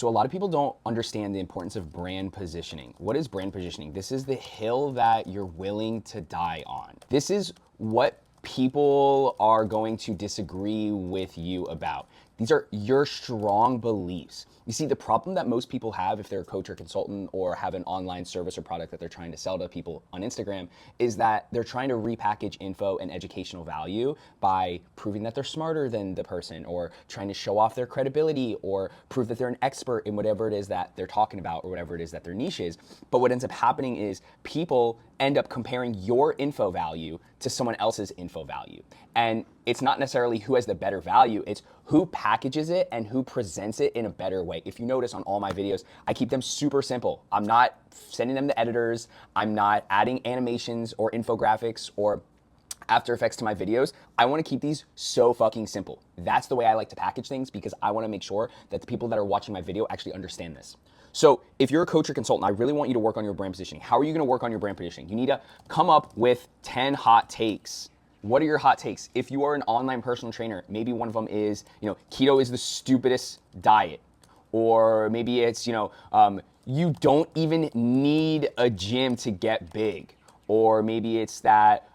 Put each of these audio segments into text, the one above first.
So a lot of people don't understand the importance of brand positioning. What is brand positioning? This is the hill that you're willing to die on. This is what people are going to disagree with you about. These are your strong beliefs. You see, the problem that most people have if they're a coach or consultant or have an online service or product that they're trying to sell to people on Instagram is that they're trying to repackage info and educational value by proving that they're smarter than the person, or trying to show off their credibility, or prove that they're an expert in whatever it is that they're talking about or whatever it is that their niche is. But what ends up happening is people end up comparing your info value to someone else's info value. And it's not necessarily who has the better value, it's who packages it and who presents it in a better way. If you notice on all my videos, I keep them super simple. I'm not sending them to editors, I'm not adding animations or infographics or After Effects to my videos. I want to keep these so fucking simple. That's the way I like to package things, because I want to make sure that the people that are watching my video actually understand this. So if you're a coach or consultant, I really want you to work on your brand positioning. How are you going to work on your brand positioning? You need to come up with 10 hot takes. What are your hot takes? If you are an online personal trainer, maybe one of them is, keto is the stupidest diet. Or maybe it's, you don't even need a gym to get big. Or maybe it's that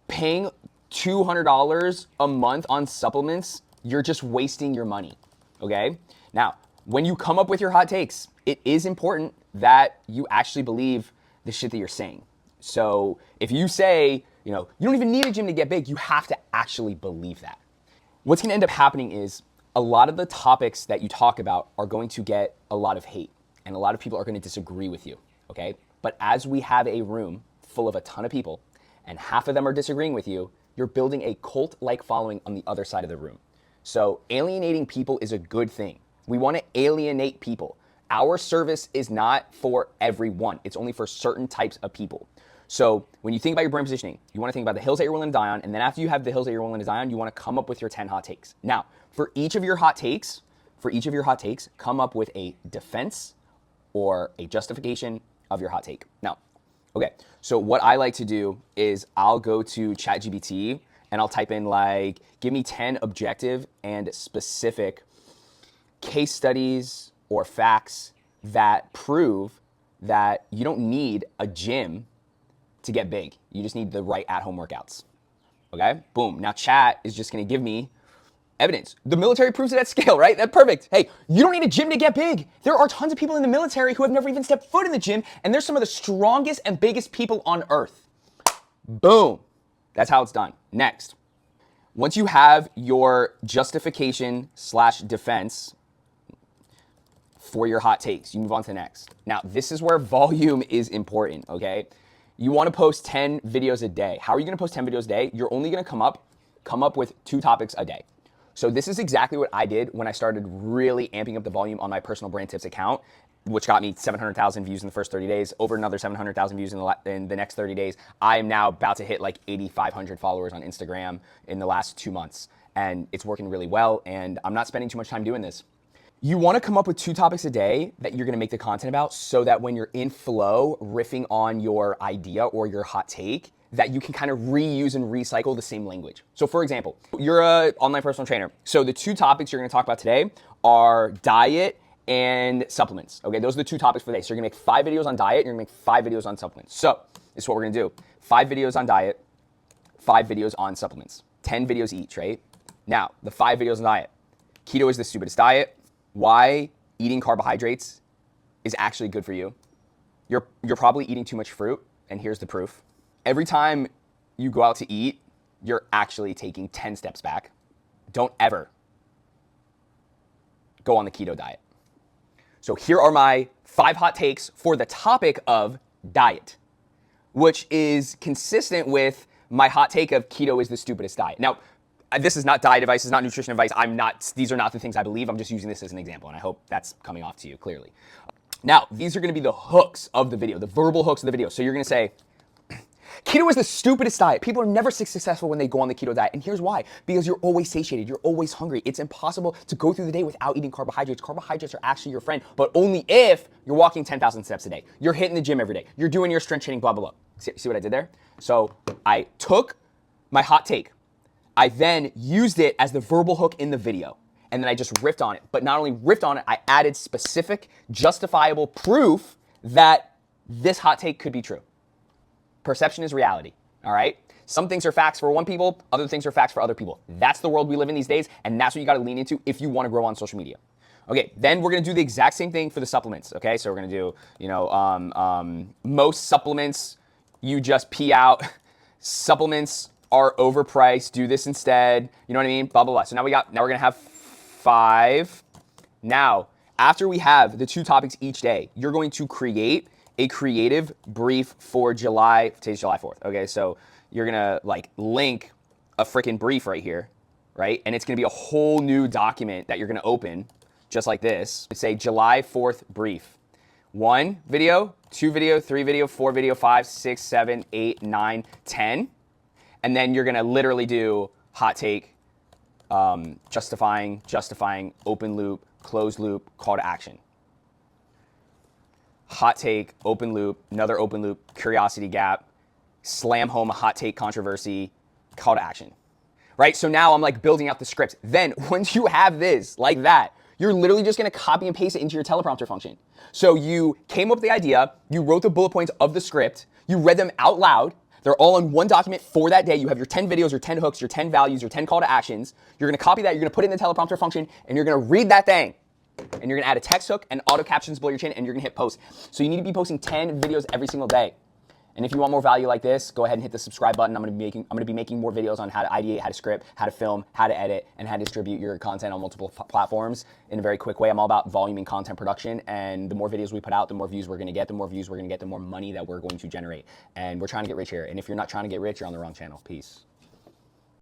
paying $200 a month on supplements, you're just wasting your money, okay? Now, when you come up with your hot takes, it is important that you actually believe the shit that you're saying. So if you say, you don't even need a gym to get big, you have to actually believe that. What's gonna end up happening is a lot of the topics that you talk about are going to get a lot of hate, and a lot of people are gonna disagree with you, okay? But as we have a room full of a ton of people, and half of them are disagreeing with you, you're building a cult-like following on the other side of the room. So alienating people is a good thing. We wanna alienate people. Our service is not for everyone. It's only for certain types of people. So when you think about your brand positioning, you want to think about the hills that you're willing to die on, and then after you have the hills that you're willing to die on, you want to come up with your 10 hot takes. Now, for each of your hot takes, come up with a defense or a justification of your hot take. Now, okay, so what I like to do is I'll go to ChatGPT and I'll type in give me 10 objective and specific case studies or facts that prove that you don't need a gym to get big. You just need the right at-home workouts, okay? Boom. Now chat is just gonna give me evidence. The military proves it at scale, right? That's perfect. Hey, you don't need a gym to get big. There are tons of people in the military who have never even stepped foot in the gym, and they're some of the strongest and biggest people on earth. Boom. That's how it's done. Next. Once you have your justification / defense for your hot takes, you move on to the next. Now, this is where volume is important, okay? You want to post 10 videos a day. How are you going to post 10 videos a day? You're only going to come up with 2 topics a day. So this is exactly what I did when I started really amping up the volume on my personal brand tips account, which got me 700,000 views in the first 30 days, over another 700,000 views in the next 30 days. I am now about to hit 8,500 followers on Instagram in the last 2 months. And it's working really well, and I'm not spending too much time doing this. You want to come up with 2 topics a day that you're going to make the content about, so that when you're in flow, riffing on your idea or your hot take, that you can kind of reuse and recycle the same language. So for example, you're an online personal trainer. So the 2 topics you're going to talk about today are diet and supplements. Okay, those are the 2 topics for today. So you're going to make 5 videos on diet, and you're going to make 5 videos on supplements. So this is what we're going to do. 5 videos on diet, 5 videos on supplements. 10 videos each, right? Now, the 5 videos on diet. Keto is the stupidest diet. Why eating carbohydrates is actually good for you. You're probably eating too much fruit, and here's the proof. Every time you go out to eat, you're actually taking 10 steps back. Don't ever go on the keto diet. So here are my 5 hot takes for the topic of diet, which is consistent with my hot take of keto is the stupidest diet. Now, this is not diet advice, this is not nutrition advice. These are not the things I believe. I'm just using this as an example, and I hope that's coming off to you clearly. Now, these are gonna be the hooks of the video, the verbal hooks of the video. So you're gonna say, keto is the stupidest diet. People are never successful when they go on the keto diet. And here's why. Because you're always satiated. You're always hungry. It's impossible to go through the day without eating carbohydrates. Carbohydrates are actually your friend, but only if you're walking 10,000 steps a day. You're hitting the gym every day. You're doing your strength training, blah, blah, blah. See what I did there? So I took my hot take. I then used it as the verbal hook in the video. and then I just riffed on it. But not only riffed on it, I added specific, justifiable proof that this hot take could be true. Perception is reality, all right? Some things are facts for one people, other things are facts for other people. That's the world we live in these days, and that's what you gotta lean into if you wanna grow on social media. Okay, then we're gonna do the exact same thing for the supplements, okay? So we're gonna do, most supplements, you just pee out. Supplements are overpriced, do this instead, you know what I mean? Blah, blah, blah. So now we're gonna have 5. Now, after we have the 2 topics each day, you're going to create a creative brief for July, today's July 4th, okay? So you're gonna link a freaking brief right here, right? And it's gonna be a whole new document that you're gonna open, just like this. Say July 4th brief. 1 video, 2 video, 3 video, 4 video, 5, 6, 7, 8, 9, 10. And then you're gonna literally do hot take, justifying, open loop, closed loop, call to action. Hot take, open loop, another open loop, curiosity gap, slam home a hot take controversy, call to action, right? So now I'm building out the script. Then once you have this like that, you're literally just gonna copy and paste it into your teleprompter function. So you came up with the idea, you wrote the bullet points of the script, you read them out loud, they're all in one document for that day. You have your 10 videos, your 10 hooks, your 10 values, your 10 call to actions. You're gonna copy that, you're gonna put it in the teleprompter function, and you're gonna read that thing. And you're gonna add a text hook and auto captions below your chin, and you're gonna hit post. So you need to be posting 10 videos every single day. And if you want more value like this, go ahead and hit the subscribe button. I'm gonna be making more videos on how to ideate, how to script, how to film, how to edit, and how to distribute your content on multiple platforms in a very quick way. I'm all about volume and content production, and the more videos we put out, the more views we're gonna get, the more views we're gonna get, the more money that we're going to generate. And we're trying to get rich here. And if you're not trying to get rich, you're on the wrong channel. Peace.